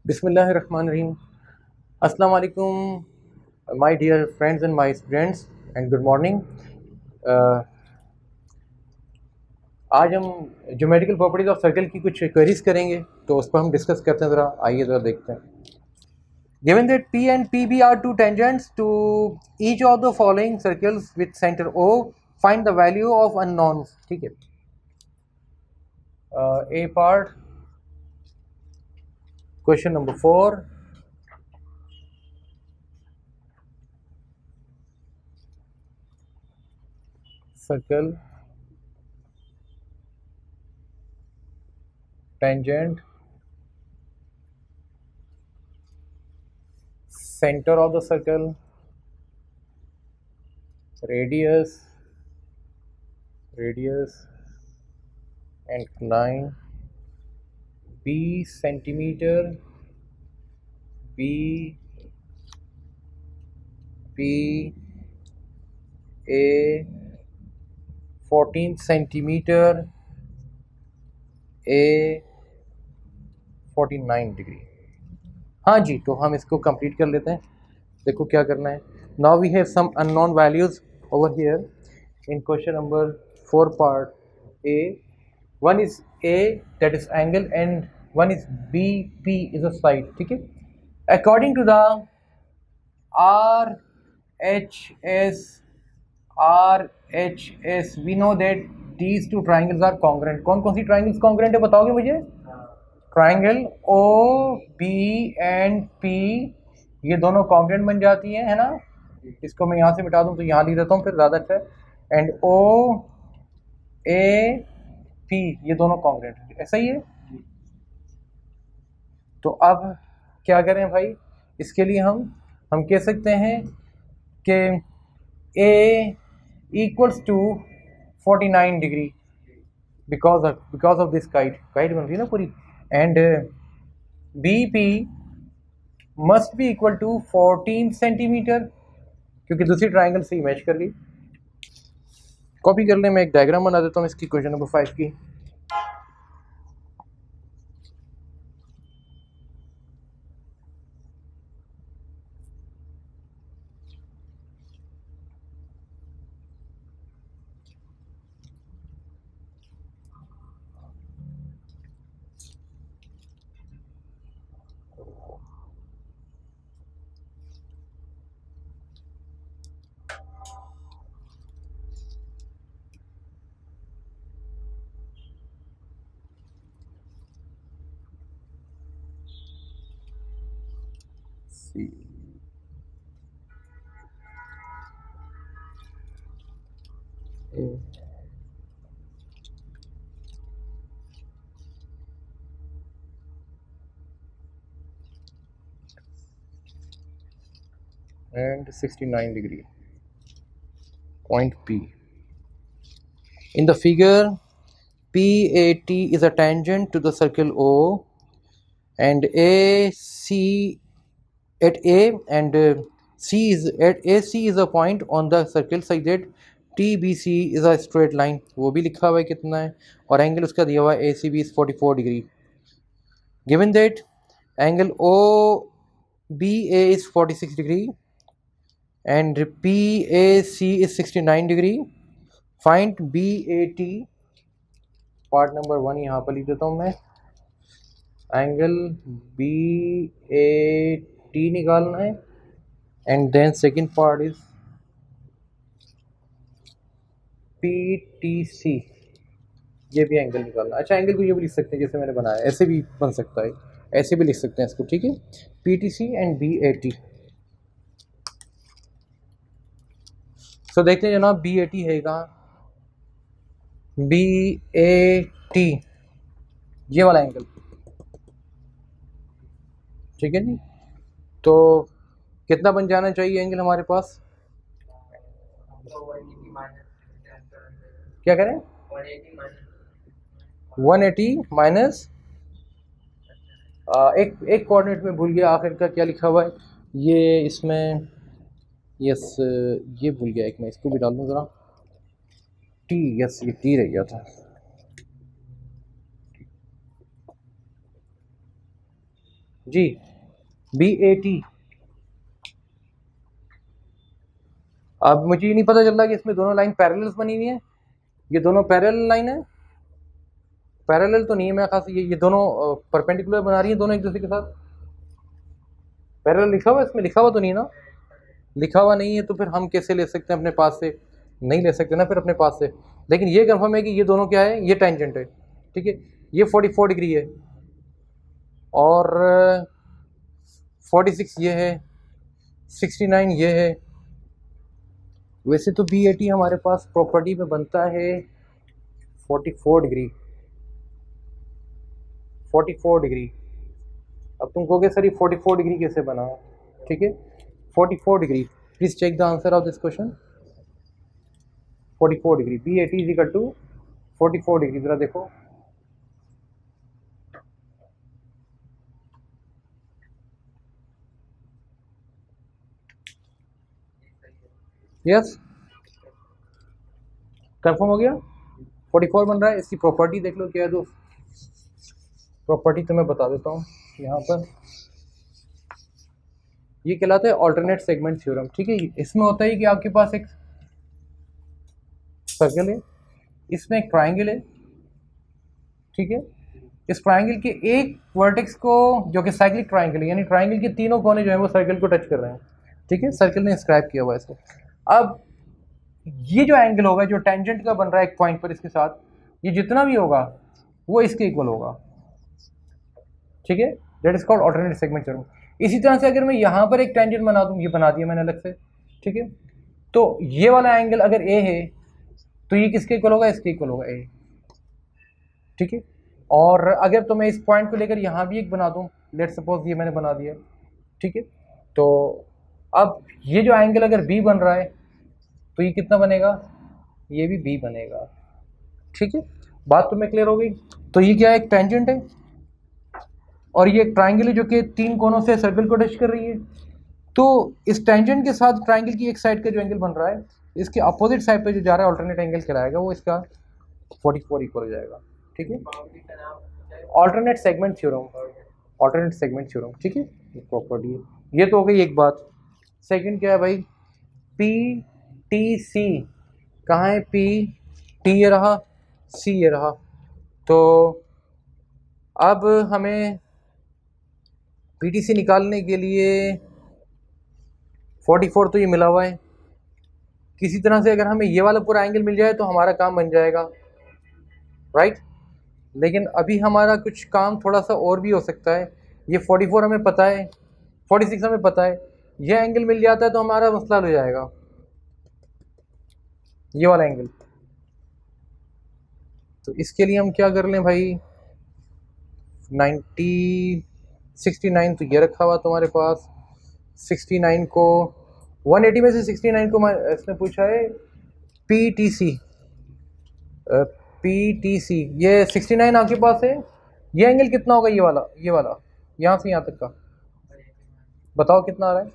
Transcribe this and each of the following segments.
Bismillahirrahmanirrahim. Assalamu alaikum, my dear friends and my students, and good morning. Uh, आज हम geometrical properties of circle की कुछ queries करेंगे, तो उस पर हम डिस्कस करते हैं. ज़रा आइए ज़रा देखते हैं. Given that P and PB are two tangents to each of the following circles with center O, find the value of unknowns. ठीक है. A part, question number 4. Circle, tangent, center of the circle, radius and 9, B centimeter, B, P, A 14 centimeter, A 49 degree. हाँ जी, तो हम इसको complete कर लेते हैं. देखो क्या करना है. Now we have some unknown values over here in question number 4 part A. One is A, that is angle, and one is B, P is a side. ठीक है. According to the RHS, we know that these two triangles are congruent. कौन कौन सी triangles congruent है बताओगे मुझे? Triangle O, B and P, ये दोनों congruent बन जाती हैं, है ना. इसको मैं यहाँ से मिटा दूँ तो यहाँ लिख देता हूँ, फिर ज़्यादा अच्छा है. एंड ओ, ए, पी, ये दोनों कॉन्ग्रुएंट है. ऐसा ही है. तो अब क्या करें भाई. इसके लिए हम कह सकते हैं कि A equals to 49 degree because of this kite बन रही है ना पूरी. And BP must be equal to 14 centimetre, क्योंकि दूसरी ट्राइंगल से ही मैच कर ली. कॉपी कर ले, मैं एक डायग्राम बना देता हूँ इसकी, क्वेश्चन नंबर 5 की. And 69 degree point P. In the figure, PAT is a tangent to the circle O, and AC at A and C is at AC is a point on the circle such that TBC is a straight line. वो भी लिखा हुआ है कितना है, और angle उसका दिया हुआ है ACB is 44 degree. Given that angle OBA is 46 degree and PAC is 69 degree, find BAT. Part number 1 यहाँ पर लिख देता हूँ मैं. एंगल BAT निकालना है, and then second part is PTC, ये भी एंगल निकालना है. अच्छा, एंगल को ये भी लिख सकते हैं जैसे मैंने बनाया, ऐसे भी बन सकता है, ऐसे भी लिख सकते हैं इसको. ठीक है. PTC and BAT. सो देखते हैं जनाब, BAT है कहाँ. BAT, ये वाला एंगल. ठीक है जी. तो कितना बन जाना चाहिए एंगल हमारे पास? क्या करें? 180 माइनस एक कोऑर्डिनेट में भूल गया आखिर का क्या लिखा हुआ है ये इसमें. यस, ये भूल गया एक, मैं इसको भी डाल दूँ ज़रा. टी, यस, ये टी रह गया था. जी BAT। अब मुझे ये नहीं पता चल रहा कि इसमें दोनों लाइन पैरेलल्स बनी हुई हैं, ये दोनों पैरेलल लाइन है, पैरेलल तो नहीं है मेरे ख्याल से, ये दोनों परपेंडिकुलर बना रही है दोनों एक दूसरे के साथ। पैरेलल लिखा हुआ है इसमें, लिखा हुआ तो नहीं है ना? लिखा हुआ नहीं है तो फिर हम कैसे ले सकते हैं अपने पास से? नहीं ले सकते ना फिर अपने पास से। लेकिन ये कंफर्म है कि ये दोनों क्या है, ये टेंजेंट है, ठीक है। ये 44 डिग्री है और 46 ये है, 69 ये है। वैसे तो BAT हमारे पास प्रॉपर्टी में बनता है 44 डिग्री, 44 डिग्री। अब तुम कहोगे सर ये 44 डिग्री कैसे बना? ठीक है, 44 degree. Please check the answer of this question. 44 degree, BAT is equal to 44 degree. जरा देखो, यस कंफर्म हो गया, 44 बन रहा है। इसकी प्रॉपर्टी देख लो क्या है दोस्त, प्रॉपर्टी तो मैं बता देता हूँ यहाँ पर। ये कहलाता है ऑल्टरनेट सेगमेंट थ्योरम, ठीक है। इसमें होता है कि आपके पास एक सर्कल है, इसमें एक ट्राइंगल है, ठीक है। इस ट्राइंगल के एक वर्टेक्स को, जो कि साइक्लिक ट्राइंगल है, यानी ट्राइंगल के तीनों कोने जो है वो सर्कल को टच कर रहे हैं, ठीक है। सर्कल ने इंस्क्राइब किया हुआ है इसको। अब ये जो एंगल होगा जो टेंजेंट का बन रहा है एक पॉइंट पर इसके साथ, ये जितना भी होगा वो इसके इक्वल होगा, ठीक है। That is called alternate segment theorem. इसी तरह से अगर मैं यहाँ पर एक टेंजेंट बना दूँ, ये बना दिया मैंने अलग से, ठीक है। तो ये वाला एंगल अगर ए है तो ये किसके इक्वल होगा, इसके इक्वल होगा, ए, ठीक है। और अगर तो मैं इस पॉइंट को लेकर यहाँ भी एक बना दूँ, लेट सपोज ये मैंने बना दिया, ठीक है। तो अब ये जो एंगल अगर बी बन रहा है तो ये कितना बनेगा, ये भी बी बनेगा, ठीक है। बात तो मैं क्लियर हो गई। तो ये क्या है, एक टेंजेंट है और ये एक ट्राइंगल है जो कि तीन कोनों से सर्कल को टच कर रही है। तो इस टेंजेंट के साथ ट्राइंगल की एक साइड का जो एंगल बन रहा है, इसके अपोजिट साइड पे जो जा रहा है ऑल्टरनेट एंगल कहलाएगा, वो इसका 44 इक्वल हो जाएगा, ठीक है। Alternate segment theorem, alternate segment theorem, ठीक है। प्रॉपर्टी है, ये तो हो गई एक बात। सेकंड क्या है भाई, PTC कहाँ है, T ये रहा, C ये रहा। तो अब हमें PTC निकालने के लिए 44 तो ये मिला हुआ है, किसी तरह से अगर हमें ये वाला पूरा एंगल मिल जाए तो हमारा काम बन जाएगा, राइट। लेकिन अभी हमारा कुछ काम थोड़ा सा और भी हो सकता है। ये 44 हमें पता है, 46 हमें पता है, ये एंगल मिल जाता है तो हमारा मसला हो जाएगा, ये वाला एंगल। तो इसके लिए हम क्या कर लें भाई, 69 तो ये रखा हुआ तुम्हारे पास, 69 को 180 में से 69 को इसने पूछा है PTC, PTC ये 69 आपके पास है। ये एंगल कितना होगा, ये वाला, ये वाला यहाँ से यहाँ तक का, बताओ कितना आ रहा है।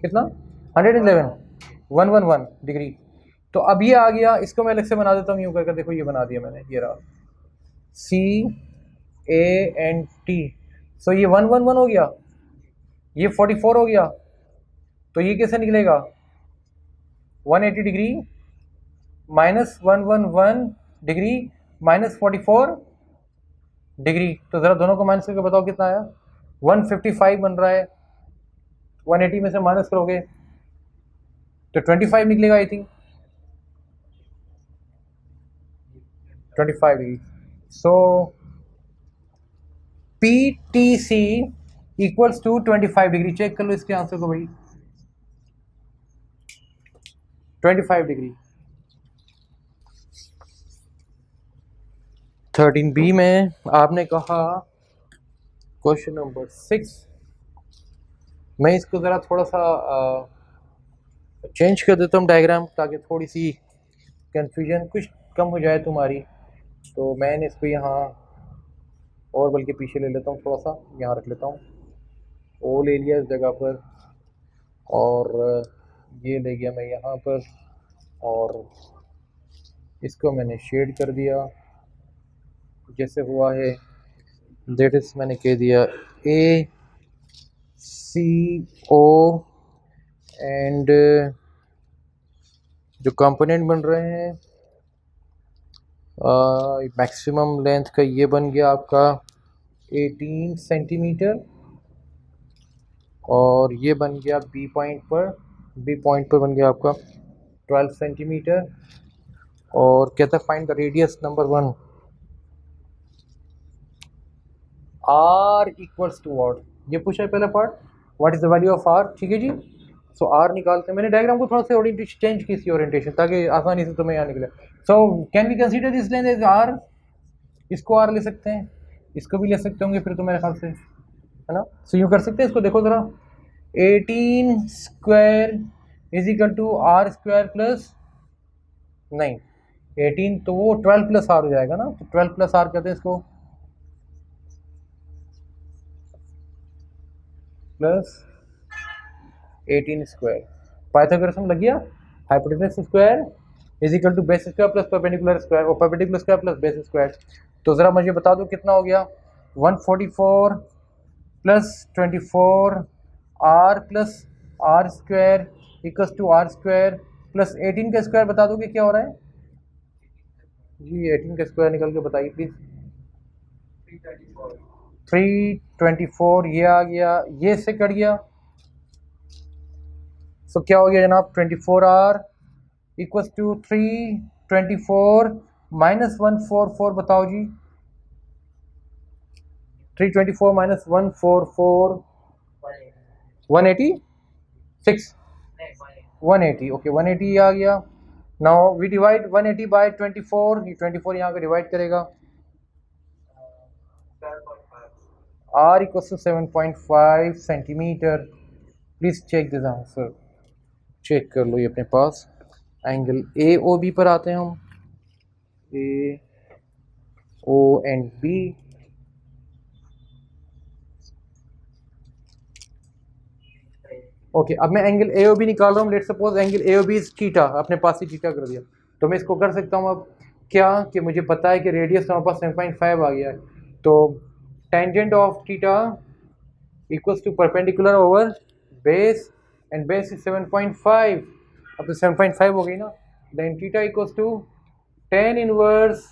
कितना, 111, 111 डिग्री। तो अब ये आ गया, इसको मैं अलग से बना देता हूँ यूँ करके, देखो ये बना दिया मैंने, ये रहा CANT। सो ये 111 हो गया, ये 44 हो गया। तो ये कैसे निकलेगा, 180 degree minus 111 degree minus 44 degree. तो ज़रा दोनों को माइनस करके बताओ कितना आया, 155 बन रहा है। 180 में से माइनस करोगे तो 25 निकलेगा, I think 25 degree. So PTC equals to 25 degree. Check कर लो इसके आंसर को भाई, 25 डिग्री। 13B में आपने कहा क्वेश्चन नंबर 6, मैं इसको ज़रा थोड़ा सा चेंज कर देता हूँ डायग्राम, ताकि थोड़ी सी कन्फ्यूजन कुछ कम हो जाए तुम्हारी। तो मैंने इसको यहाँ और बल्कि पीछे ले लेता हूँ, थोड़ा सा यहाँ रख लेता हूँ, ओ ले लिया इस जगह पर, और ये ले गया मैं यहाँ पर, और इसको मैंने शेड कर दिया जैसे हुआ है, दैट इज मैंने कह दिया ए सी ओ, एंड जो कंपोनेंट बन रहे हैं मैक्सिमम लेंथ का ये बन गया आपका 18 सेंटीमीटर, और ये बन गया बी पॉइंट पर बन गया आपका 12 सेंटीमीटर। और कहता है find the radius number 1, R equals to what, ये पूछा है पहला part, what is the value of R. ठीक है जी, सो आर निकालते हैं। मैंने डायग्राम को थोड़ा सा ओरिएंटेशन चेंज की थी, ओरिएंटेशन, ताकि आसानी से तुम्हें यहाँ निकले। So can we consider this length as R, इसको आर ले सकते हैं, इसको भी ले सकते होंगे फिर तो मेरे ख्याल से, है ना। सो यूँ कर सकते हैं इसको, देखो ज़रा, 18 square is equal to R square plus, नहीं 18 तो वो 12 प्लस आर हो जाएगा ना, तो 12 प्लस आर कहते हैं इसको, प्लस 18 स्क्वायर, पाइथागोरस में लग गया, hypotenuse square is equal to base square plus perpendicular square, और perpendicular square plus base square. तो ज़रा मुझे बता दो कितना हो गया, 144 plus 24 R plus R square equals to R square plus 18 का स्क्वायर, बता दोगे क्या हो रहा है जी, 18 का स्क्वायर निकल के बताइए प्लीज़। 324, ये आ गया, ये से कट गया, सो क्या हो गया जनाब, 24 आर इक्वल्स टू 324 माइनस 144, बताओ जी, 324 माइनस 144, 186, 180, ओके 180 आ गया। नाउ वी डिवाइड 180 बाय 24, ये 24 यहाँ पे डिवाइड करेगा, r equals to 7.5 centimetre. Please check this answer, check कर लो ये अपने पास। एंगल ए ओ बी पर आते हैं हम, A O and B, okay अब मैं एंगल ए ओ बी निकाल रहा हूँ। Let suppose angle A O B is theta, अपने पास ही थीटा कर दिया, तो मैं इसको कर सकता हूँ अब क्या, कि मुझे पता है कि रेडियस हमारे पास 7.5 आ गया है, तो tangent of theta equals to perpendicular over base, and base is 7.5, अब तो 7.5 हो गई ना, then theta equals to tan inverse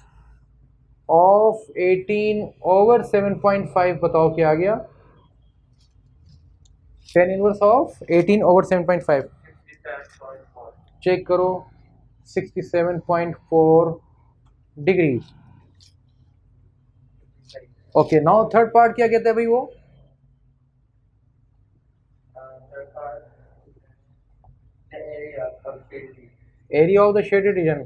of 18 over 7.5, बताओ क्या आ गया, tan inverse of 18 over 7.5, check करो 67.4 degree. Okay now third part क्या कहते हैं भाई, वो area of the shaded region.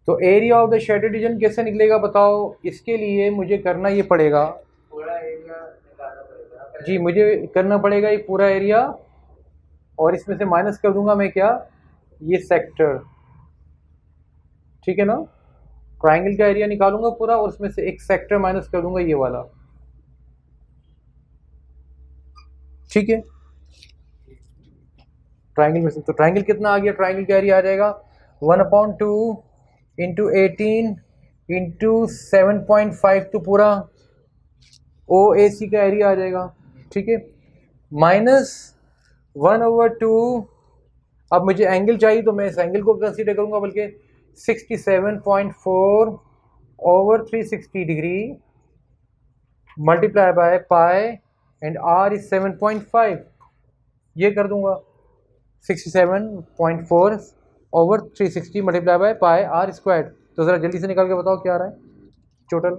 तो area of the shaded region कैसे निकलेगा बताओ, इसके लिए मुझे करना ये पड़ेगा, पूरा एरिया निकालना पड़ेगा जी, मुझे करना पड़ेगा ये पूरा एरिया, और इसमें से माइनस कर दूंगा मैं क्या, ये सेक्टर, ठीक है ना, ट्राइंगल का एरिया निकालूंगा पूरा, और उसमें से एक सेक्टर माइनस कर दूंगा ये वाला, ठीक है, ट्राइंगल में से, तो ट्राइंगल कितना आ गया, ट्राइंगल का एरिया आ जाएगा 1/2 इंटू 18 इंटू 7.5, तो पूरा ओ ए सी का एरिया आ जाएगा, ठीक है, माइनस 1/2, अब मुझे एंगल चाहिए तो मैं इस एंगल को कंसीडर करूंगा, बल्कि 67.4 over 360 degree multiply by pi, and R is 7.5, ये कर दूंगा 67.4 over 360 multiply by pi R square. तो ज़रा जल्दी से निकाल के बताओ क्या आ रहा है, टोटल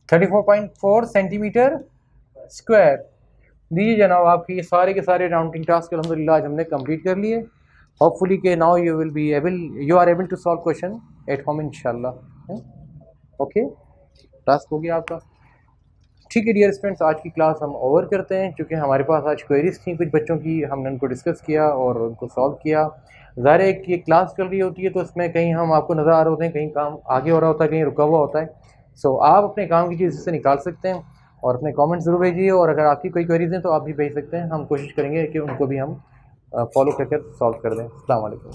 34.4 सेंटीमीटर स्क्वायर। दीजिए जनाब, आपके ये सारे के सारे राउंडिंग टास्क अल्हम्दुलिल्लाह आज हमने कंप्लीट कर लिए। होपफुली के now you will be able, you are able to solve question at home इंशाल्लाह। ओके, टास्क हो गया आपका, ठीक है डियर स्टूडेंट्स, आज की क्लास हम ओवर करते हैं, क्योंकि हमारे पास आज क्वेरीज थी कुछ बच्चों की, हमने उनको डिस्कस किया और उनको सॉल्व किया। ज़ाहिर है कि क्लास चल रही होती है तो उसमें कहीं हम आपको नज़र आ रहे होते हैं, कहीं काम आगे हो रहा होता है, कहीं रुका हुआ होता है। सो आप अपने काम की चीज़ से निकाल सकते हैं, और अपने कमेंट ज़रूर भेजिए, और अगर आपकी कोई क्वेरीज हैं तो आप भी भेज सकते हैं, हम कोशिश करेंगे कि उनको भी हम फॉलो करके सॉल्व कर दें। अस्सलाम वालेकुम।